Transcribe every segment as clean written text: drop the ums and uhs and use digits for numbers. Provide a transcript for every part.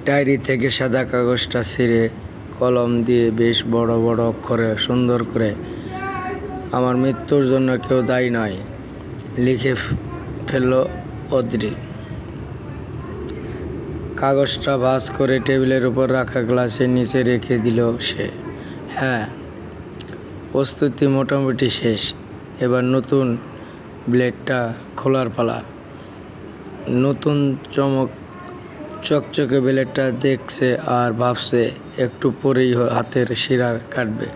Diary থেকে সাদা কাগজটা ছিঁড়ে কলম দিয়ে বেশ বড় বড় অক্ষরে সুন্দর করে আমার মৃত্যুর জন্য কেউ দায়ী নয় লিখে ফেলল অদ্রি। কাগজটা ভাঁজ করে টেবিলের উপর রাখা গ্লাসের নিচে রেখে দিল সে। হ্যাঁ, প্রস্তুতি মোটামুটি শেষ। এবার নতুন ব্লেডটা খোলার পালা। নতুন চকচকে ব্লেডটা দেখছে আর ভাবছে একটু পরেই হাতের শিরা কাটবে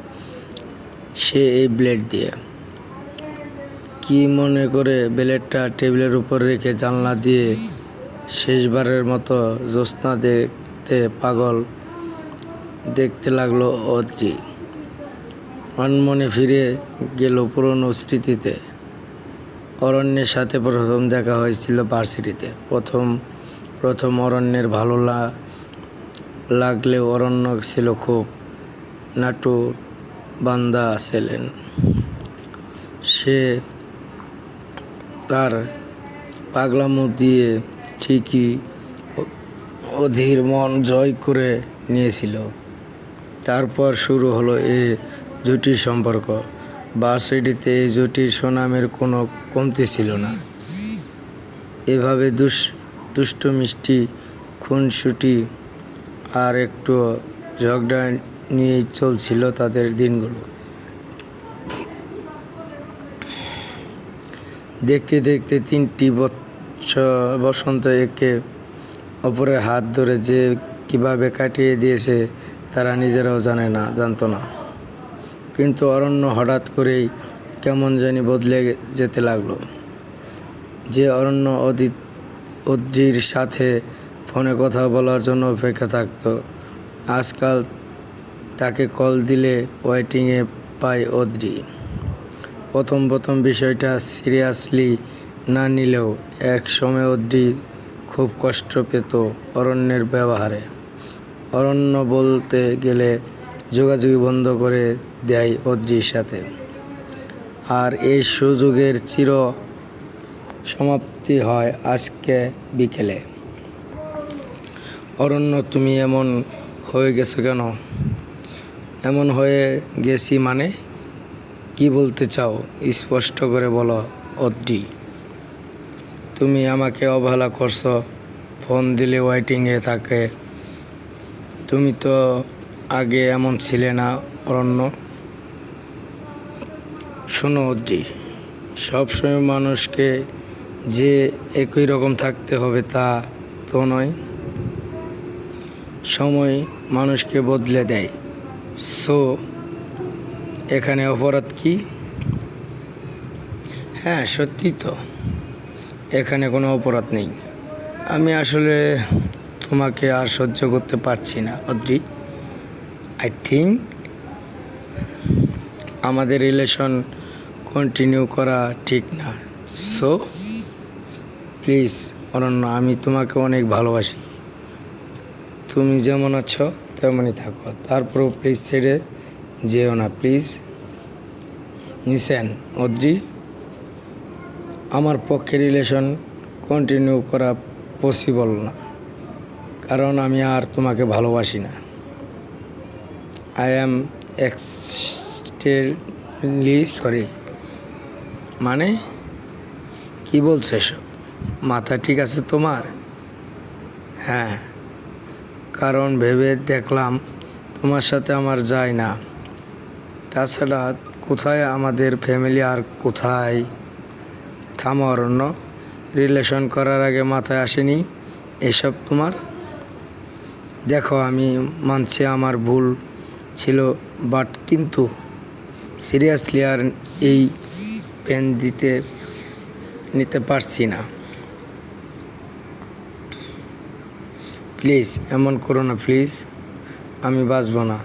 সে এই ব্লেড দিয়ে। কি মনে করে ব্লেডটা টেবিলের উপর রেখে জানলা দিয়ে শেষবারের মতো জ্যোৎস্না পাগল দেখতে লাগলো অদ্রি। মনে ফিরে গেল পুরনো স্মৃতিতে। অরণ্যের সাথে প্রথম দেখা হয়েছিল ভার্সিটিতে। প্রথম অরণ্যের ভালো লাগলেও অরণ্য ছিল খুব নাটু বান্দা ছিলেন। সে তার পাগলামো দিয়ে ঠিকই অধীর মন জয় করে নিয়েছিল। তারপর শুরু হলো এই জুটির সম্পর্ক। ভার্সিটিতে এই জুটির সুনামের কোনো কমতি ছিল না। এভাবে দুষ্টু মিষ্টি খুনসুটি আর একটু ঝগড়া নিয়েই চলছিল তাদের দিনগুলো। দেখতে দেখতে 3টি বসন্ত একে অপরের হাত ধরে যে কিভাবে কাটিয়ে দিয়েছে তারা নিজেরাও জানতো না। কিন্তু অরণ্য হঠাৎ করেই কেমন জানি বদলে যেতে লাগলো। যে অরণ্য অদ্রির সাথে ফোনে কথা বলার জন্য অপেক্ষা থাকতো, আজকাল তাকে কল দিলে ওয়েটিংয়ে পায় অদ্রি। প্রথম বিষয়টা সিরিয়াসলি না নিলেও এক সময় অদ্রি খুব কষ্ট পেত অরণ্যের ব্যবহারে। অরণ্য বলতে গেলে যোগাযোগ বন্ধ করে দেয় অদ্রির সাথে। আর এই সুযোগের চির সমাপ্তি হয় আজকে বিকেলে। অরণ্য, তুমি এমন হয়ে গেছো কেন? এমন হয়ে গেছি মানে? কি বলতে চাও স্পষ্ট করে বলো অদ্রি। তুমি আমাকে অবহেলা করছো, ফোন দিলে ওয়েটিংয়ে থাকে। তুমি তো আগে এমন ছিলে না অরণ্য। শোনো অদ্রি, সবসময় মানুষকে যে একই রকম থাকতে হবে তা তো নয়। সময় মানুষকে বদলে দেয়। সো এখানে অপরাধ কি? হ্যাঁ, সত্যি তো, এখানে কোনো অপরাধ নেই। আমি আসলে তোমাকে আর সহ্য করতে পারছি না অদ্রি। আই থিঙ্ক আমাদের রিলেশন কন্টিনিউ করা ঠিক না। সো প্লিজ অরণ্য, আমি তোমাকে অনেক ভালোবাসি। তুমি যেমন আছো তেমনই থাকো। তারপরেও প্লিজ ছেড়ে যেও না প্লিজ। নিছেন অদ্রি, আমার পক্ষে রিলেশন কন্টিনিউ করা পসিবল না, কারণ আমি আর তোমাকে ভালোবাসি না। I am extremely sorry. মানে কি বলছো এসব? মাথা ঠিক আছে তোমার? হ্যাঁ, কারণ ভেবে দেখলাম তোমার সাথে আমার যায় না। তাছাড়া কোথায় আমাদের ফ্যামিলি আর কোথায়? থামো অরণ্য, রিলেশন করার আগে মাথায় আসেনি এসব তোমার? দেখো, আমি মানছি আমার ভুল ছিল, বাট কিন্তু সিরিয়াসলি আর এই পেন নিতে পারছি না। প্লিজ এমন করো না প্লিজ। আমি বাঁচব না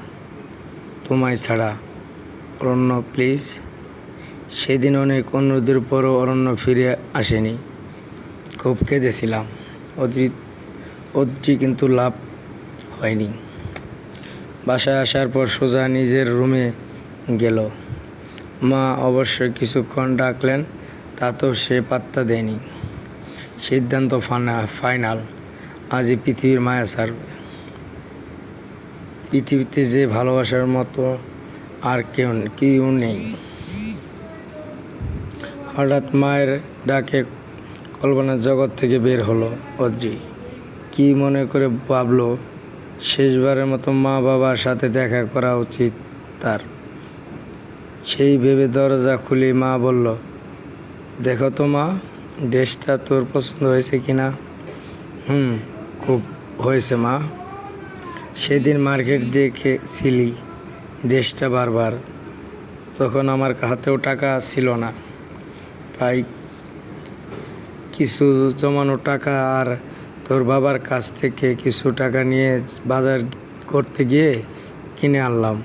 তোমায় ছাড়া অরণ্য, প্লিজ। সেদিন অনেক অনুরোধের পরও অরণ্য ফিরে আসেনি। খুব কেঁদেছিলাম অদ্রি, কিন্তু লাভ হয়নি। বাসায় আসার পর সোজা নিজের রুমে গেল। মা অবশ্যই কিছুক্ষণ ডাকলেন, তাতেও সে পাত্তা দেয়নি। সিদ্ধান্ত ফাইনাল, আজই পৃথিবীর মায়া ছাড়বে। পৃথিবীতে যে ভালোবাসার মতো আর কেউ নেই। হঠাৎ মায়ের ডাকে কল্পনার জগৎ থেকে বের হলো অদ্রি। কি মনে করে ভাবলো শেষবারের মতো মা বাবার সাথে দেখা করা উচিত তার। সেই ভেবে দরজা খুলে মা বলল, দেখো তো মা, ড্রেসটা তোর পছন্দ হয়েছে কিনা? খুব হয়েছে মা। সেদিন মার্কেট দেখেছিলি ড্রেসটা বারবার, তখন আমার হাতেও টাকা ছিল না, তাই কিছু জমানো টাকা আর তোর বাবার কাছ থেকে কিছু টাকা নিয়ে বাজার করতে গিয়ে কিনে আনলাম।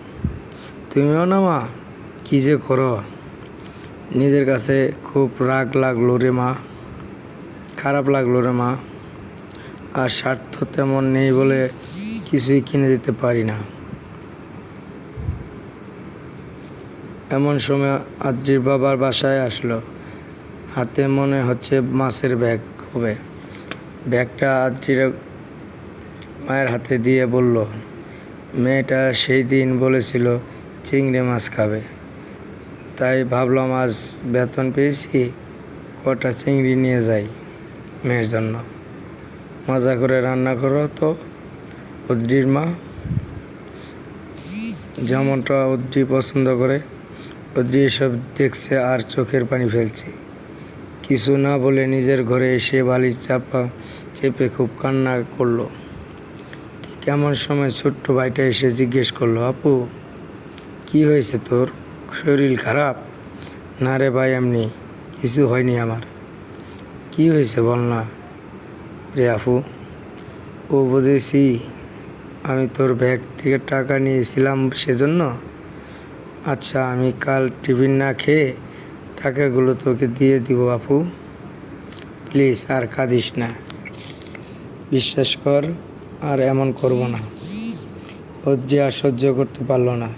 তুমিও না মা, কী যে করো। নিজের কাছে খুব রাগ লাগলো রে মা, খারাপ লাগলো রে মা। আর স্বার্থ তেমন নেই বলে কিছুই কিনে দিতে পারি না। এমন সময় আদ্রির বাবার বাসায় আসলো। হাতে মনে হচ্ছে মাছের ব্যাগ হবে। ব্যাগটা আদ্রির মায়ের হাতে দিয়ে বলল, মেয়েটা সেই দিন বলেছিল চিংড়ি মাছ খাবে, তাই ভাবলাম আজ বেতন পেয়েছি, কটা চিংড়ি নিয়ে যাই মেয়ের জন্য। মজা করে রান্না করো তো অদ্রির মা, যেমনটা অদ্রি পছন্দ করে। অদ্রি এসব দেখছে আর চোখের পানি ফেলছে। কিছু না বলে নিজের ঘরে এসে বালিশ চেপে খুব কান্না করলো। কেমন সময় ছোট্ট ভাইটা এসে জিজ্ঞেস করলো, আপু কি হয়েছে তোর, শরীর খারাপ? না রে ভাই, এমনি কিছু হয়নি আমার। কি হয়েছে বল না রে আপু। ও বুঝেছি, আমি তোর ব্যাগ থেকে টাকা নিয়েছিলাম সেজন্য। আচ্ছা, আমি কাল টিফিন না খেয়ে টাকাগুলো তোকে দিয়ে দিব আপু, প্লিজ আর কাঁদিস না, বিশ্বাস কর আর এমন করব না। অদ্রি আর সহ্য করতে পারল না,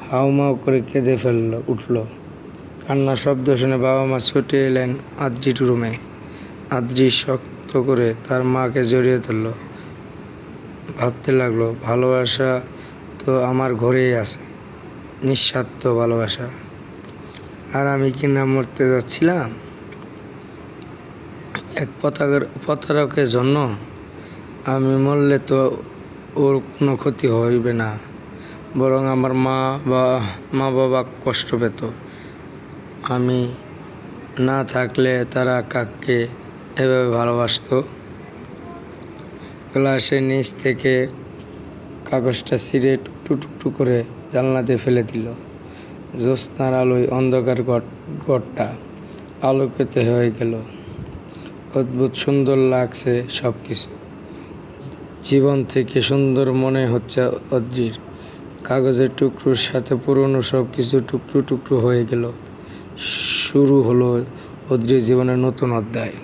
হাউমাউ করে কেঁদে উঠল। কান্নার শব্দ শুনে বাবা মা ছুটে এলেন আদ্রির রুমে। আদ্রি শক্ত করে তার মাকে জড়িয়ে ধরল, ভাবতে লাগলো, ভালোবাসা তো আমার ঘরেই আছে, নিঃস্বার্থ ভালোবাসা। আর আমি কি না মরতে যাচ্ছিলাম এক প্রতারকের জন্য? আমি মরলে তো ওর কোনো ক্ষতি হইবে না, বরং আমার মা বাবা কষ্ট পেত। আমি না থাকলে তারা কাককে এভাবে ভালোবাসত। গ্লাসের নিচ থেকে কাগজটা ছিঁড়ে টুকটু করে জানলাতে ফেলে দিল। জ্যোৎস্নার আলোয় অন্ধকার ঘরটা আলোকিত হয়ে গেল। অদ্ভুত সুন্দর লাগছে সব কিছু, জীবন থেকে সুন্দর মনে হচ্ছে অদ্রির। কাগজের টুকরোর সাথে পুরনো সব কিছু টুকরো হয়ে গেল। শুরু হলো অদ্রির জীবনের নতুন অধ্যায়।